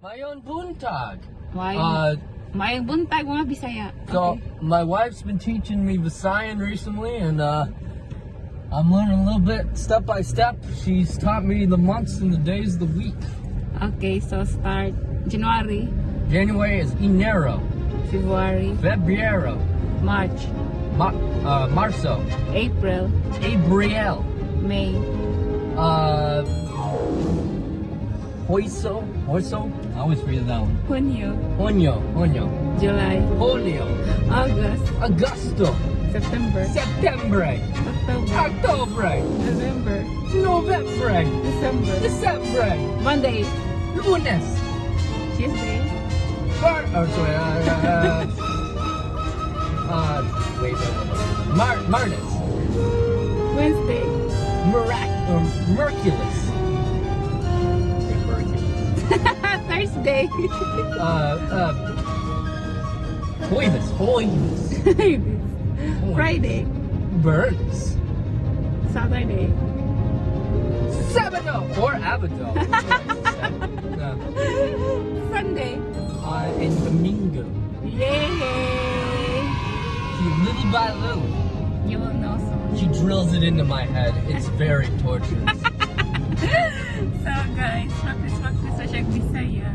Mayon buntag. Mayong buntag mga Bisaya. So my wife's been teaching me Visayan recently, and I'm learning a little bit step by step. She's taught me the months and the days of the week. Okay, so start January, January is enero, February, febrero, March, marzo, April, abril, May, hoiso. I always read it down. Junio, Junio, July, julio, August, agosto, September, septiembre, October, octubre, November, novembre, December, diciembre, Monday, lunes, Tuesday, martes, Wednesday, Merculus, Thursday, Jueves, Friday, Burns, Saturday, Sabado or Abado, Sunday. and Domingo. Yay! See, little by little, You will know soon. she drills it into my head. It's very torturous. So guys, practice sa siya Bisaya.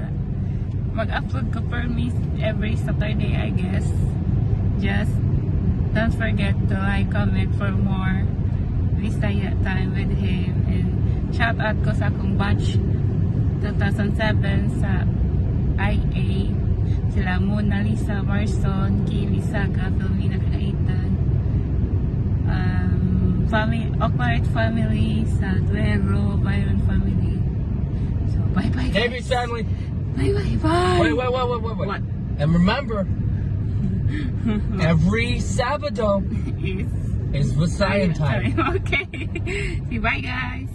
Mag-upload ko per every Saturday, I guess. Just don't forget to like, comment for more Bisaya time with him. And shout out ko sa akong batch 2007 sa IA. Sila Mona Lisa Marson, Kaylee Saga, Filmina Kaitan, Oakland family, sa Duero, Byron family. So bye bye guys. David family. Bye bye bye. Wait. What? And remember, every Sabado Is is Bisaya time. Okay. See, bye guys.